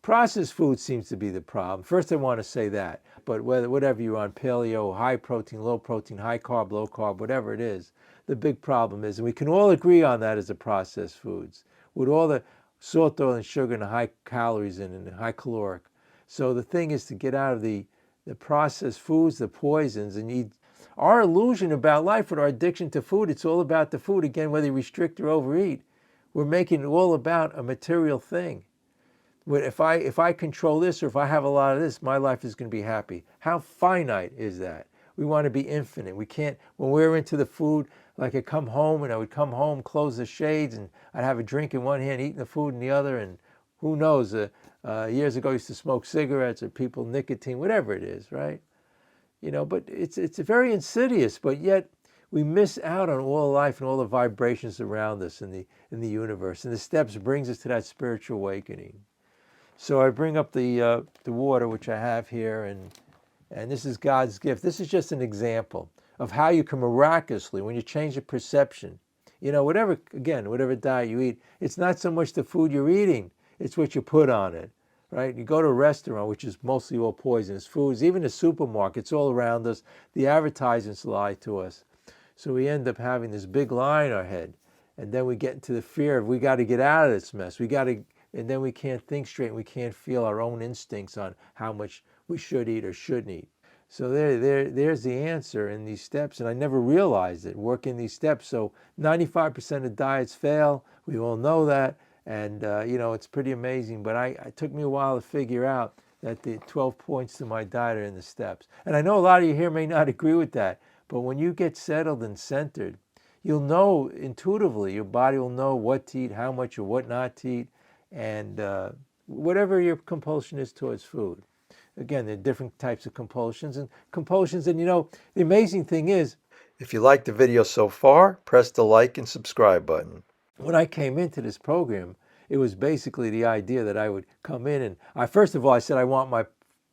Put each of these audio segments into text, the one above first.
Processed food seems to be the problem. First, I want to say that. But whatever you're on, paleo, high protein, low protein, high carb, low carb, whatever it is, the big problem is, and we can all agree on that, is the processed foods with all the salt, oil, and sugar and the high calories in it and high caloric. So the thing is to get out of the processed foods, the poisons, and eat. Our illusion about life with our addiction to food, it's all about the food. Again, whether you restrict or overeat, we're making it all about a material thing. If I control this, or if I have a lot of this, my life is going to be happy. How finite is that? We want to be infinite. We can't, when we're into the food, like I come home and I would come home, close the shades, and I'd have a drink in one hand, eating the food in the other, and who knows, years ago I used to smoke cigarettes or people nicotine, whatever it is, right? But it's very insidious, but yet we miss out on all life and all the vibrations around us in the universe. And the steps brings us to that spiritual awakening. So I bring up the water, which I have here, and this is God's gift. This is just an example of how you can miraculously, when you change the perception, whatever diet you eat, it's not so much the food you're eating, it's what you put on it, right? You go to a restaurant, which is mostly all poisonous foods, even the supermarkets all around us, the advertisements lie to us. So we end up having this big lie in our head, and then we get into the fear of we got to get out of this mess. And then we can't think straight, and we can't feel our own instincts on how much we should eat or shouldn't eat. So there's the answer in these steps, and I never realized it, working these steps. So 95% of diets fail. We all know that, and it's pretty amazing. But it took me a while to figure out that the 12 points to my diet are in the steps. And I know a lot of you here may not agree with that, but when you get settled and centered, you'll know intuitively, your body will know what to eat, how much or what not to eat, and whatever your compulsion is towards food. Again, there are different types of compulsions, and the amazing thing is, if you like the video so far, press the like and subscribe button. When I came into this program, it was basically the idea that I would come in and first of all, I said, I want my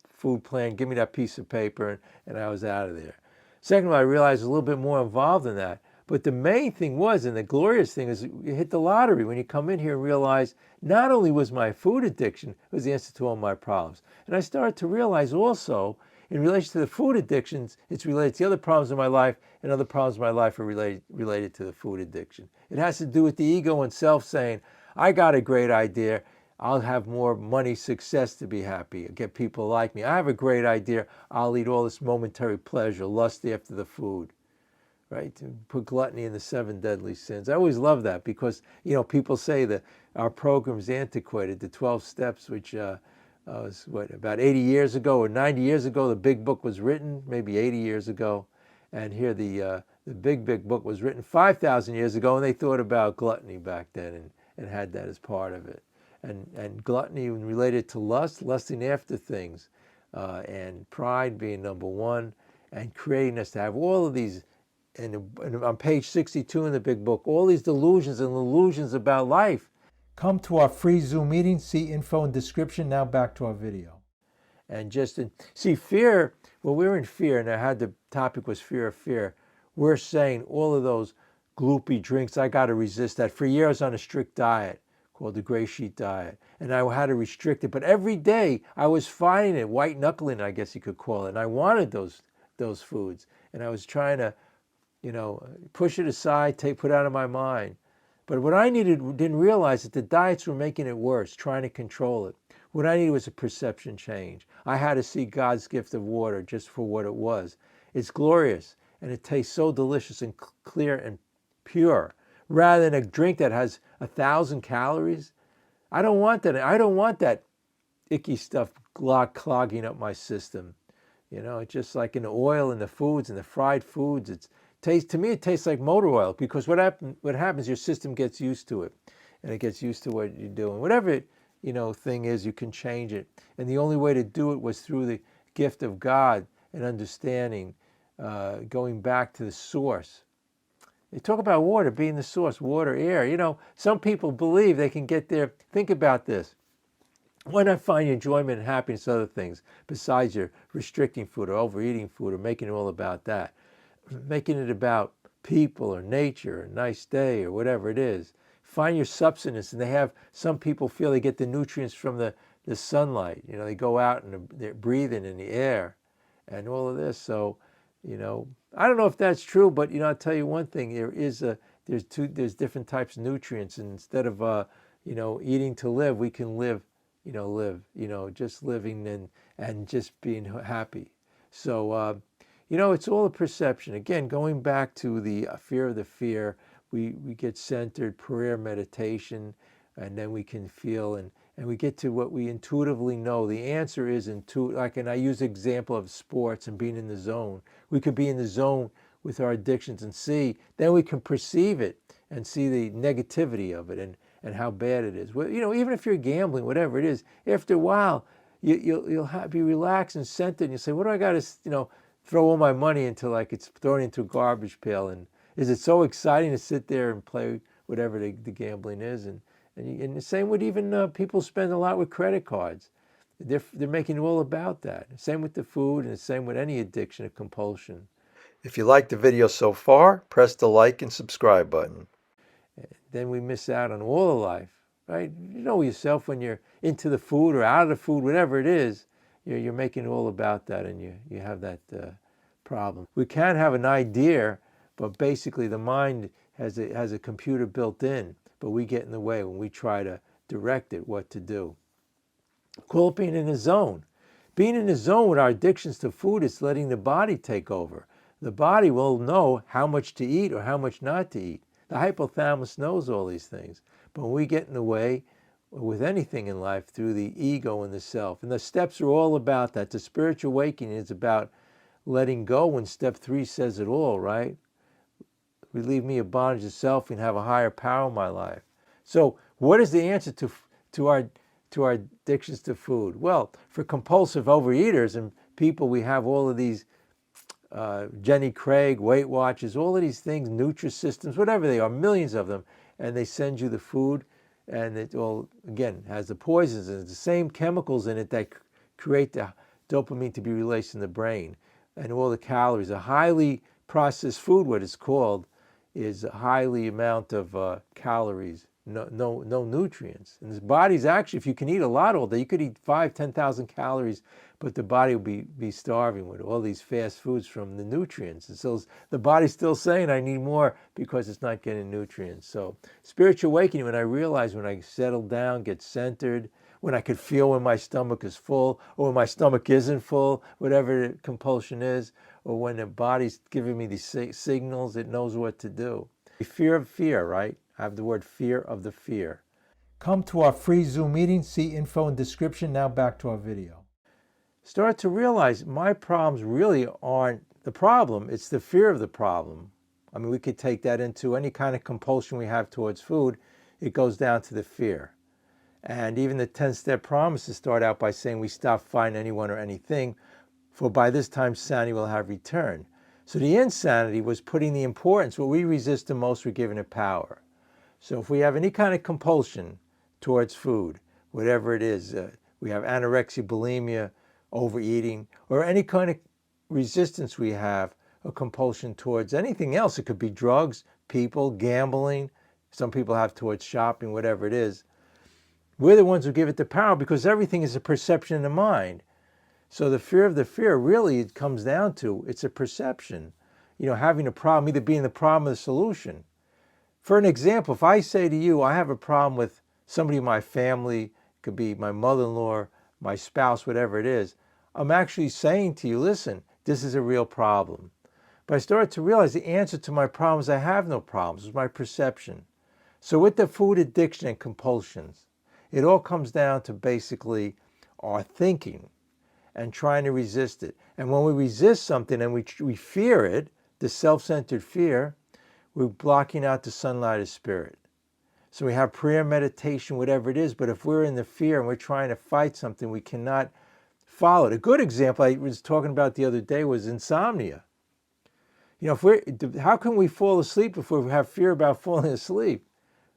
food plan, give me that piece of paper, and I was out of there. Second of all, I realized it was a little bit more involved than that. But the main thing was, and the glorious thing is, you hit the lottery when you come in here and realize not only was my food addiction, it was the answer to all my problems. And I started to realize also, in relation to the food addictions, it's related to the other problems in my life, and other problems in my life are related to the food addiction. It has to do with the ego and self saying, I got a great idea, I'll have more money, success to be happy, get people like me. I have a great idea, I'll eat all this momentary pleasure, lust after the food. Right, to put gluttony in the 7 deadly sins. I always love that because people say that our program's antiquated. The 12 steps, which was about 80 years ago or 90 years ago, the big book was written. Maybe 80 years ago, and here the big book was written 5,000 years ago, and they thought about gluttony back then and had that as part of it. And gluttony related to lust, lusting after things, and pride being number one, and creating us to have all of these. And on page 62 in the big book, all these delusions and illusions about life. Come to our free Zoom meeting, see info and description. Now back to our video. And see fear, well, we're in fear, and the topic was fear of fear. We're saying all of those gloopy drinks, I got to resist that. For years on a strict diet called the gray sheet diet, and I had to restrict it. But every day I was fighting it, white knuckling, I guess you could call it. And I wanted those foods, and I was trying to push it aside, put it out of my mind. But what I didn't realize that the diets were making it worse, trying to control it. What I needed was a perception change. I had to see God's gift of water just for what it was. It's glorious, and it tastes so delicious and clear and pure, rather than a drink that has 1,000 calories. I don't want that. I don't want that icky stuff clogging up my system. It's just like in the oil and the foods and the fried foods. To me, it tastes like motor oil, because what happens, your system gets used to it, and it gets used to what you're doing. Whatever thing is, you can change it, and the only way to do it was through the gift of God and understanding, going back to the source. They talk about water being the source, water, air. Some people believe they can get there. Think about this. Why not find your enjoyment and happiness in other things besides your restricting food or overeating food or making it all about that? Making it about people or nature or a nice day or whatever it is. Find your substance. And some people feel they get the nutrients from the the sunlight. They go out and they're breathing in the air and all of this. So, I don't know if that's true, but I'll tell you one thing. There's different types of nutrients, and instead of eating to live, we can live, just living and just being happy. So, it's all a perception. Again, going back to the fear of the fear, we get centered, prayer, meditation, and then we can feel and we get to what we intuitively know. The answer is and I use the example of sports and being in the zone. We could be in the zone with our addictions and then we can perceive it and see the negativity of it and how bad it is. Well, even if you're gambling, whatever it is, after a while, you'll be relaxed and centered, and you say, what do I got to, throw all my money into, like it's thrown into a garbage pail? And is it so exciting to sit there and play whatever the gambling is? And the same with even people spend a lot with credit cards. They're making it all about that. Same with the food, and the same with any addiction or compulsion. If you liked the video so far, press the like and subscribe button. Then we miss out on all of life, right? You know yourself, when you're into the food or out of the food, whatever it is, you're making it all about that, and you have that problem. We can have an idea, but basically the mind has a computer built in, but we get in the way when we try to direct it what to do. Call it being in the zone. Being in the zone with our addictions to food is letting the body take over. The body will know how much to eat or how much not to eat. The hypothalamus knows all these things. But when we get in the way with anything in life through the ego and the self, and the steps are all about that. The spiritual awakening is about letting go, and step 3 says it all, right? Relieve me of bondage of self and have a higher power in my life. So what is the answer to our addictions to food? Well, for compulsive overeaters and people, we have all of these Jenny Craig, Weight Watchers, all of these things, Nutrisystems, whatever they are, millions of them, and they send you the food, and it all, again, has the poisons and the same chemicals in it that create the dopamine to be released in the brain, and all the calories. A highly processed food, what it's called, is a highly amount of calories, no nutrients. And the body's actually, if you can eat a lot all day, you could eat 10,000 calories, but the body will be starving with all these fast foods from the nutrients. And so the body's still saying, I need more, because it's not getting nutrients. So spiritual awakening, when I settle down, get centered, when I could feel when my stomach is full or when my stomach isn't full, whatever the compulsion is, or when the body's giving me these signals, it knows what to do. Fear of fear, right? I have the word fear of the fear. Come to our free Zoom meeting. See info in description. Now back to our video. Start to realize my problems really aren't the problem. It's the fear of the problem. I mean, we could take that into any kind of compulsion we have towards food. It goes down to the fear. And even the 10-step promises start out by saying we stop fighting anyone or anything, for by this time sanity will have returned. So the insanity was putting the importance, what we resist the most, we're giving it power. So if we have any kind of compulsion towards food, whatever it is, we have anorexia, bulimia, overeating, or any kind of resistance we have, a compulsion towards anything else. It could be drugs, people, gambling. Some people have towards shopping, whatever it is. We're the ones who give it the power, because everything is a perception in the mind. So the fear of the fear, really, it comes down to, it's a perception. Having a problem, either being the problem or the solution. For an example, if I say to you, I have a problem with somebody in my family, it could be my mother-in-law, my spouse, whatever it is, I'm actually saying to you, listen, this is a real problem. But I started to realize the answer to my problems, I have no problems, is my perception. So with the food addiction and compulsions, it all comes down to basically our thinking and trying to resist it. And when we resist something and we fear it, the self-centered fear, we're blocking out the sunlight of spirit. So we have prayer, meditation, whatever it is, but if we're in the fear and we're trying to fight something, we cannot follow it. A good example I was talking about the other day was insomnia. How can we fall asleep if we have fear about falling asleep?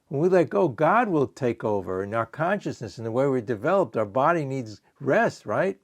When we let go, God will take over, and our consciousness and the way we're developed, our body needs rest, right?